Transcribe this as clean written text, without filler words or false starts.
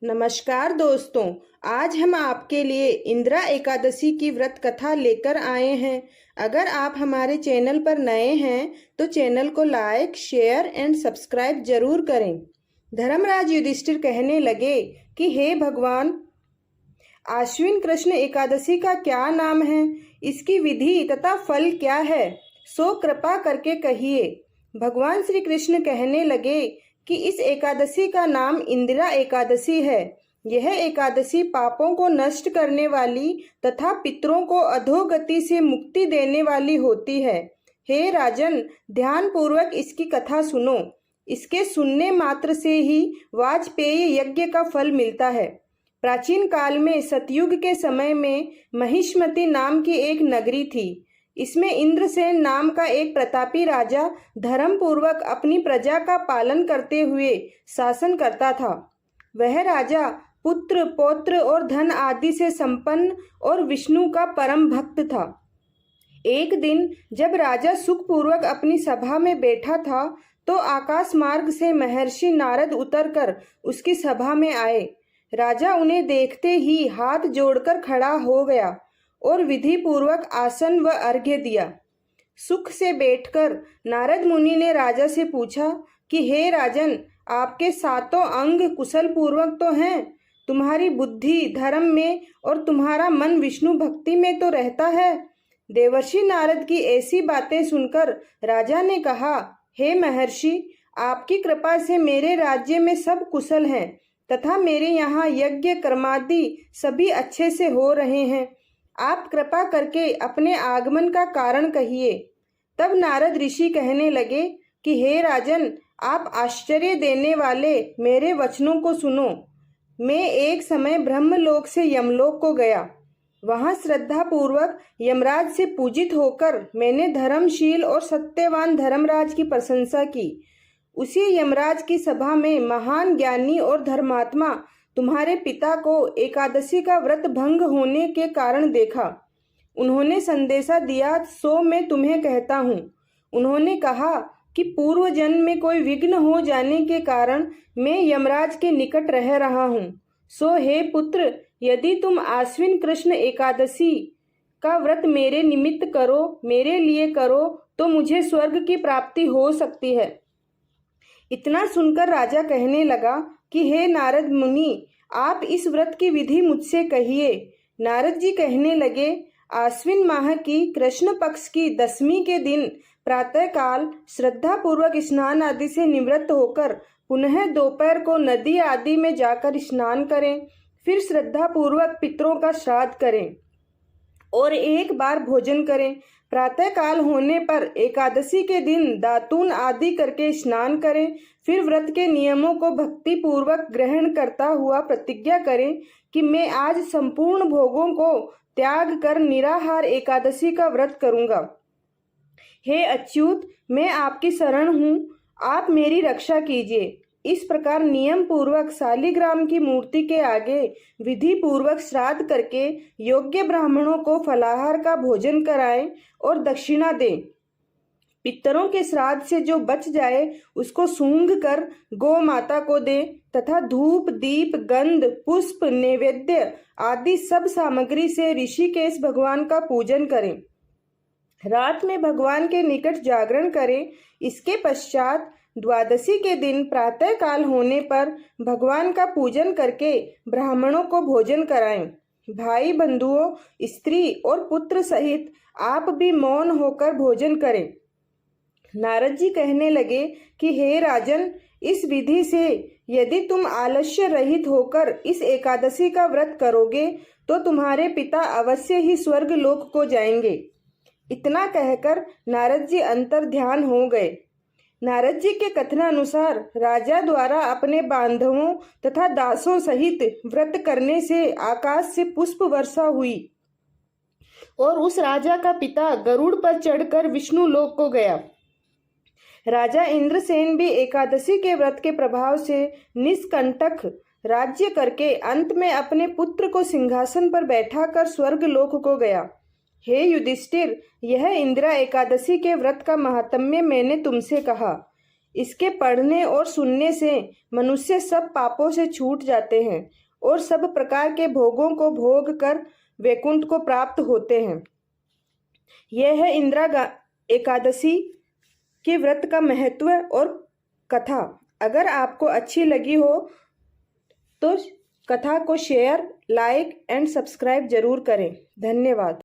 नमस्कार दोस्तों। आज हम आपके लिए इंदिरा एकादशी की व्रत कथा लेकर आए हैं। अगर आप हमारे चैनल पर नए हैं तो चैनल को लाइक, शेयर एंड सब्सक्राइब जरूर करें। धर्मराज युधिष्ठिर कहने लगे कि हे भगवान, आश्विन कृष्ण एकादशी का क्या नाम है, इसकी विधि तथा फल क्या है, सो कृपा करके कहिए। भगवान श्री कृष्ण कहने लगे कि इस एकादशी का नाम इंदिरा एकादशी है। यह एकादशी पापों को नष्ट करने वाली तथा पितरों को अधोगति से मुक्ति देने वाली होती है। हे राजन, ध्यान पूर्वक इसकी कथा सुनो। इसके सुनने मात्र से ही वाजपेयी यज्ञ का फल मिलता है। प्राचीन काल में सतयुग के समय में महिष्मति नाम की एक नगरी थी। इसमें इंद्रसेन नाम का एक प्रतापी राजा धर्म पूर्वक अपनी प्रजा का पालन करते हुए शासन करता था। वह राजा पुत्र, पौत्र और धन आदि से संपन्न और विष्णु का परम भक्त था। एक दिन जब राजा सुखपूर्वक अपनी सभा में बैठा था तो आकाश मार्ग से महर्षि नारद उतरकर उसकी सभा में आए। राजा उन्हें देखते ही हाथ जोड़कर खड़ा हो गया और विधि पूर्वक आसन व अर्घ्य दिया। सुख से बैठकर नारद मुनि ने राजा से पूछा कि हे राजन, आपके सातों अंग कुशल पूर्वक तो हैं, तुम्हारी बुद्धि धर्म में और तुम्हारा मन विष्णु भक्ति में तो रहता है। देवर्षि नारद की ऐसी बातें सुनकर राजा ने कहा, हे महर्षि, आपकी कृपा से मेरे राज्य में सब कुशल हैं तथा मेरे यहाँ यज्ञ कर्मादि सभी अच्छे से हो रहे हैं। आप कृपा करके अपने आगमन का कारण कहिए। तब नारद ऋषि कहने लगे कि हे राजन, आप आश्चर्य देने वाले मेरे वचनों को सुनो। मैं एक समय ब्रह्मलोक से यमलोक को गया। वहां श्रद्धा पूर्वक यमराज से पूजित होकर मैंने धर्मशील और सत्यवान धर्मराज की प्रशंसा की। उसी यमराज की सभा में महान ज्ञानी और धर्मात्मा तुम्हारे पिता को एकादशी का व्रत भंग होने के कारण देखा। उन्होंने संदेशा दिया, सो मैं तुम्हें कहता हूँ। उन्होंने कहा कि पूर्व जन्म में कोई विघ्न हो जाने के कारण मैं यमराज के निकट रह रहा हूँ। सो हे पुत्र, यदि तुम आश्विन कृष्ण एकादशी का व्रत मेरे निमित्त करो, मेरे लिए करो, तो मुझे स्वर्ग की प्राप्ति हो सकती है। इतना सुनकर राजा कहने लगा कि हे नारद मुनि, आप इस व्रत की विधि मुझसे कहिए। नारद जी कहने लगे, आश्विन माह की कृष्ण पक्ष की दशमी के दिन प्रातः काल श्रद्धा पूर्वक स्नान आदि से निवृत्त होकर पुनः दोपहर को नदी आदि में जाकर स्नान करें। फिर श्रद्धा पूर्वक पितरों का श्राद्ध करें और एक बार भोजन करें। प्रातः काल होने पर एकादशी के दिन दातून आदि करके स्नान करें। फिर व्रत के नियमों को भक्ति पूर्वक ग्रहण करता हुआ प्रतिज्ञा करें कि मैं आज संपूर्ण भोगों को त्याग कर निराहार एकादशी का व्रत करूंगा। हे अच्युत, मैं आपकी शरण हूँ, आप मेरी रक्षा कीजिए। इस प्रकार नियम पूर्वक शालिग्राम की मूर्ति के आगे विधि पूर्वक श्राद्ध करके योग्य ब्राह्मणों को फलाहार का भोजन कराएं और दक्षिणा दें। पितरों के श्राद्ध से जो बच जाए उसको सूंघ कर गौ माता को दें तथा धूप, दीप, गंध, पुष्प, नैवेद्य आदि सब सामग्री से ऋषिकेश भगवान का पूजन करें। रात में भगवान के निकट जागरण करें। इसके पश्चात द्वादशी के दिन प्रातः काल होने पर भगवान का पूजन करके ब्राह्मणों को भोजन कराएं। भाई बंधुओं, स्त्री और पुत्र सहित आप भी मौन होकर भोजन करें। नारद जी कहने लगे कि हे राजन, इस विधि से यदि तुम आलस्य रहित होकर इस एकादशी का व्रत करोगे तो तुम्हारे पिता अवश्य ही स्वर्ग लोक को जाएंगे। इतना कहकर नारद जी अंतर ध्यान हो गए। नारद जी के कथनानुसार राजा द्वारा अपने बांधवों तथा दासों सहित व्रत करने से आकाश से पुष्प वर्षा हुई और उस राजा का पिता गरुड़ पर चढ़कर विष्णु लोक को गया। राजा इंद्रसेन भी एकादशी के व्रत के प्रभाव से निष्कंटक राज्य करके अंत में अपने पुत्र को सिंहासन पर बैठाकर स्वर्ग लोक को गया। हे युधिष्ठिर, यह इंदिरा एकादशी के व्रत का महात्म्य मैंने तुमसे कहा। इसके पढ़ने और सुनने से मनुष्य सब पापों से छूट जाते हैं और सब प्रकार के भोगों को भोग कर वैकुंठ को प्राप्त होते हैं। यह है एकादशी के व्रत का महत्व और कथा। अगर आपको अच्छी लगी हो तो कथा को शेयर, लाइक एंड सब्सक्राइब जरूर करें। धन्यवाद।